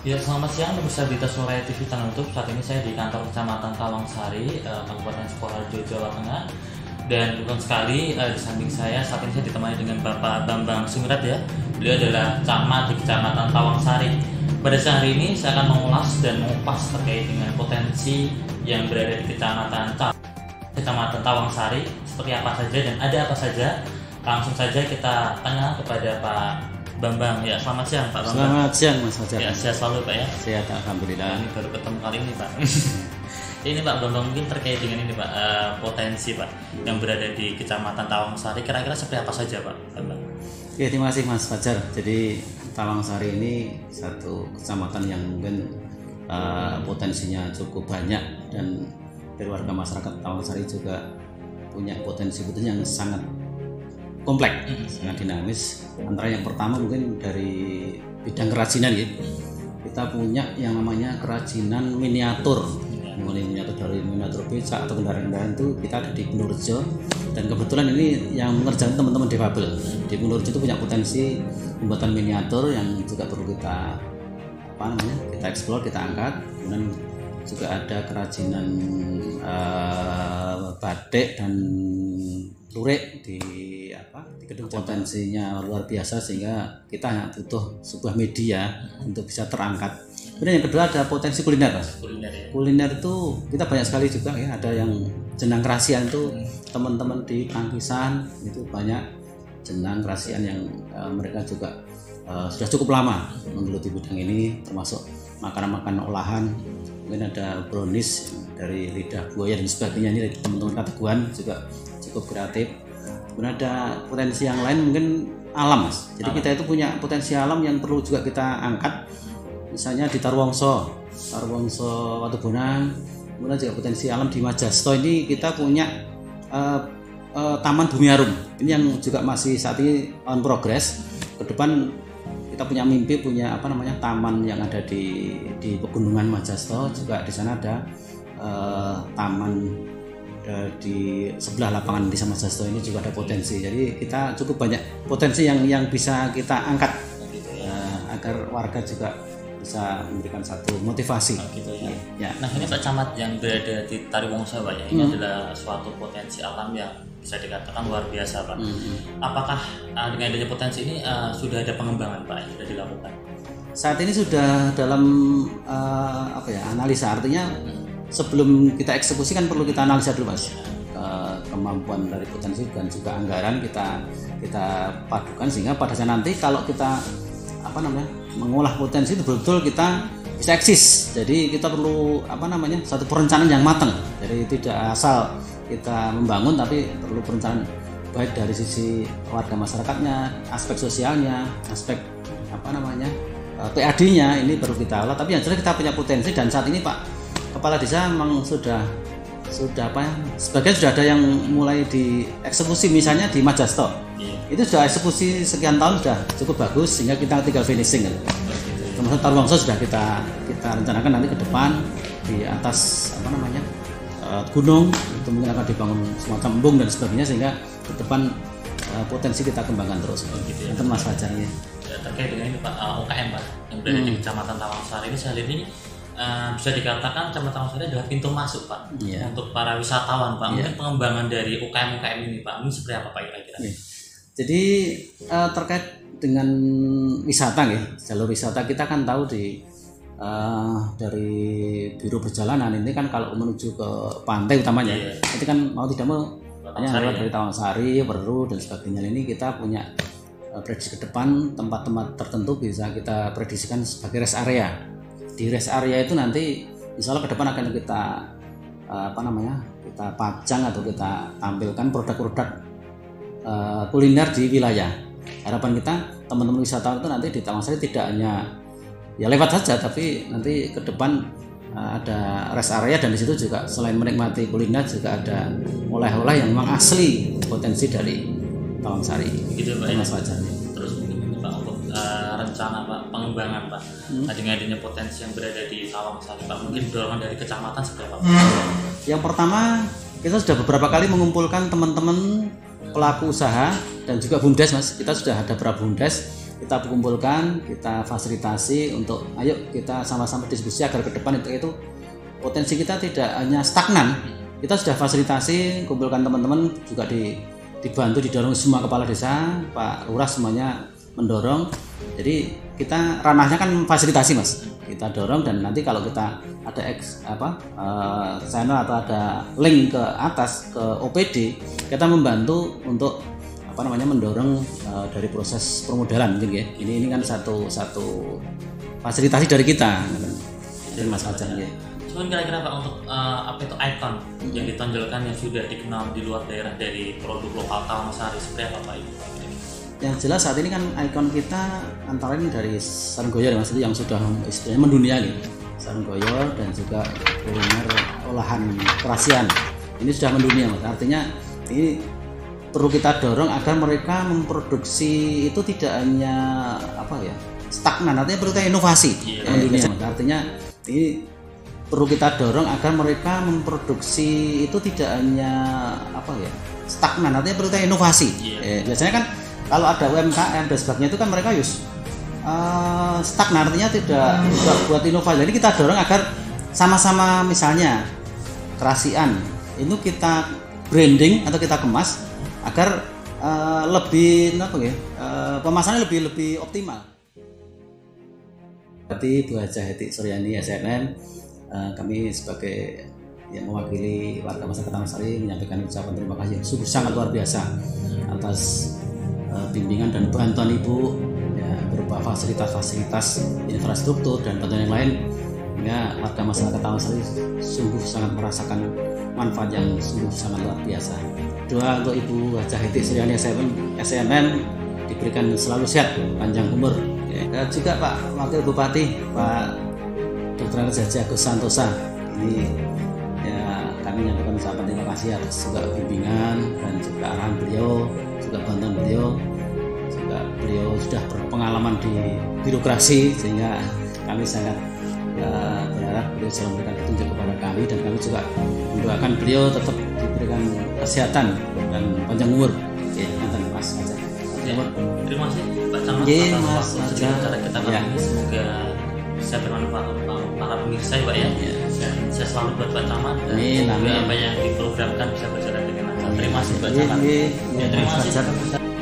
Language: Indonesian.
Ya, selamat siang pemirsa Berita Sore TV Channel YouTube. Saat ini saya di kantor Kecamatan Tawangsari, Kabupaten Sukoharjo, Jawa Tengah. Dan bukan sekali di samping saya saat ini saya ditemani dengan Bapak Bambang Singrat ya. Beliau adalah camat di Kecamatan Tawangsari. Pada siang hari ini saya akan mengulas dan mengupas terkait dengan potensi yang berada di Kecamatan Tawangsari, seperti apa saja dan ada apa saja. Langsung saja kita tanya kepada Pak Bambang. Ya, selamat siang Pak Bambang. Selamat siang Mas Fajar. Ya, sehat selalu Pak ya. Sehat alhamdulillah. Ini baru ketemu kali ini Pak. Ini Pak Bambang, mungkin terkait dengan ini Pak, potensi Pak yang berada di Kecamatan Tawangsari, kira-kira seperti apa saja Pak Bambang? Oke, terima kasih Mas Fajar. Jadi Tawangsari ini satu kecamatan yang mungkin potensinya cukup banyak, dan dari warga masyarakat Tawangsari juga punya potensi yang sangat kompleks, sangat dinamis. Antara yang pertama mungkin dari bidang kerajinan ya. Kita punya yang namanya kerajinan miniatur. Mulai miniatur dari miniatur becak atau kendaraan-kendaraan itu kita ada di Purworejo, dan kebetulan ini yang mengerjakan teman-teman difabel. Di Purworejo itu punya potensi pembuatan miniatur yang juga perlu kita kita eksplor, kita angkat. Kemudian juga ada kerajinan batik dan lurik di gedung, potensinya luar biasa sehingga kita hanya butuh sebuah media untuk bisa terangkat. Kemudian yang kedua ada potensi kuliner, Mas. Kuliner itu kita banyak sekali juga ya, ada yang jenang kerasian itu teman-teman di Pangkisan itu banyak jenang kerasian yang mereka juga sudah cukup lama menggeluti bidang ini, termasuk makanan-makanan olahan. Mungkin ada brownies dari lidah buaya dan sebagainya, ini dari teman-teman Kateguan juga cukup kreatif. Kemudian ada potensi yang lain mungkin alam, Mas. Jadi kita itu punya potensi alam yang perlu juga kita angkat. Misalnya di Tarwongso Watubonang. Kemudian juga potensi alam di Majasto ini kita punya Taman Bumi Harum. Ini yang juga masih saat ini on progress. Ke depan kita punya mimpi punya taman yang ada di Pegunungan Majasto, juga di sana ada taman di sebelah lapangan Desa Majasto ini juga ada potensi. Jadi kita cukup banyak potensi yang bisa kita angkat agar warga juga bisa memberikan satu motivasi. Ya. Nah, ini Pak Camat yang berada di Tariwongso Pak ya, ini adalah suatu potensi alam yang bisa dikatakan luar biasa Pak. Apakah dengan adanya potensi ini sudah ada pengembangan Pak yang sudah dilakukan? Saat ini sudah dalam analisa, artinya sebelum kita eksekusi kan perlu kita analisa dulu Mas, kemampuan dari potensi dan juga anggaran kita padukan sehingga pada saat nanti kalau kita mengolah potensi itu betul-betul kita bisa eksis. Jadi kita perlu satu perencanaan yang matang. Jadi tidak asal kita membangun, tapi perlu perencanaan baik dari sisi warga masyarakatnya, aspek sosialnya, aspek PAD-nya ini perlu kita olah. Tapi yang jelas kita punya potensi, dan saat ini Pak Kepala Desa memang sudah sebagian sudah ada yang mulai dieksekusi, misalnya di Majasto. Itu sudah eksekusi sekian tahun, sudah cukup bagus sehingga kita tinggal finishing. Termasuk Tarwongso sudah kita rencanakan nanti ke depan di atas gunung itu mungkin akan dibangun semacam embung dan sebagainya, sehingga ke depan potensi kita kembangkan terus. Itu Mas Fajar ya. Terkait dengan ini Pak, UKM Pak yang berada di Kecamatan Tawangsari ini saya lihat ini bisa dikatakan Kecamatan Tawangsari adalah pintu masuk Pak untuk para wisatawan Pak. Mungkin pengembangan dari UKM ini Pak, ini seperti apa Pak kira-kira? Jadi terkait dengan wisata ya, jalur wisata kita kan tahu dari Biro Perjalanan ini kan kalau menuju ke pantai utamanya, itu kan mau tidak mau hanya lewat dari Tawangsari, Weru dan sebagainya. Ini kita punya prediksi ke depan tempat-tempat tertentu bisa kita prediksikan sebagai rest area. Di rest area itu nanti insya Allah ke depan akan kita kita pajang atau kita tampilkan produk-produk kuliner di wilayah. Harapan kita teman-teman wisatawan itu nanti di Tawangsari tidak hanya ya lewat saja, tapi nanti ke depan ada rest area, dan di situ juga selain menikmati kuliner juga ada oleh-oleh yang memang asli potensi dari Tawangsari. Begitu Pak. Mas Fajar. Terus mungkin Pak untuk rencana Pak pengembangan Pak dengan adanya potensi yang berada di Tawangsari Pak, mungkin dorongan dari kecamatan seperti apa? Yang pertama, kita sudah beberapa kali mengumpulkan teman-teman pelaku usaha dan juga BUMDes Mas. Kita sudah ada beberapa BUMDes kita kumpulkan, kita fasilitasi untuk ayo kita sama-sama diskusi agar ke depan itu potensi kita tidak hanya stagnan. Kita sudah fasilitasi, kumpulkan teman-teman, juga dibantu, didorong semua kepala desa, Pak Lurah semuanya mendorong. Jadi kita ranahnya kan fasilitasi Mas, kita dorong, dan nanti kalau kita ada channel atau ada link ke atas ke OPD, kita membantu untuk mendorong dari proses permodalan gitu ya. Ini kan satu fasilitasi dari kita, dari Mas Fajar ya. Cuman kira-kira Pak, untuk ikon yang ditonjolkan yang sudah dikenal di luar daerah dari produk lokal Tawangsari seperti apa Pak Ibu? Yang jelas saat ini kan ikon kita antara ini dari Sarenggoyo Mas, yang sudah istilahnya mendunia gitu. Sarenggoyo dan juga kuliner olahan kerasian ini sudah mendunia Mas. Artinya ini perlu kita dorong agar mereka memproduksi itu tidak hanya stagnan, artinya perlu kita inovasi mendunia Mas. Artinya ini perlu kita dorong agar mereka memproduksi itu tidak hanya stagnan, artinya perlu kita inovasi. Biasanya kan kalau ada UMKM dan sebagainya itu kan mereka stagnan, artinya tidak buat inovasi. Jadi kita dorong agar sama-sama, misalnya kerasian itu kita branding atau kita kemas agar lebih pemasarannya lebih optimal. Berarti Bu Hajah Heti Suryani SNM, kami sebagai yang mewakili warga masyarakat Tawangsari menyampaikan ucapan terima kasih yang sungguh sangat luar biasa atas bimbingan dan bantuan Ibu ya, berupa fasilitas infrastruktur dan bantuan yang lain, hingga warga masyarakat Tawangsari sungguh sangat merasakan manfaat yang sungguh sangat luar biasa. Doa untuk Ibu Hajah Heti Suryani SNM diberikan selalu sehat, panjang umur. Dan juga Pak Wakil Bupati Pak Dr. Jaji Agus Santosa, ini ya kami menyampaikan ucapan terima kasih atas juga bimbingan dan juga arahan beliau, juga bantuan beliau, juga beliau sudah berpengalaman di birokrasi sehingga kami sangat berharap beliau selalu memberikan petunjuk kepada kami, dan kami juga mendoakan beliau tetap diberikan kesehatan dan panjang umur. Oke, nanti Mas Fajar. Terima kasih Pak Camat atas waktu acara kita kali ini. Semoga bisa bermanfaat untuk para pemirsa ya Pak ya. Dan saya selalu buat Pak Camat, dan semoga apa yang diprogramkan bisa berjalan dengan lancar. Terima kasih Pak Camat. Terima kasih.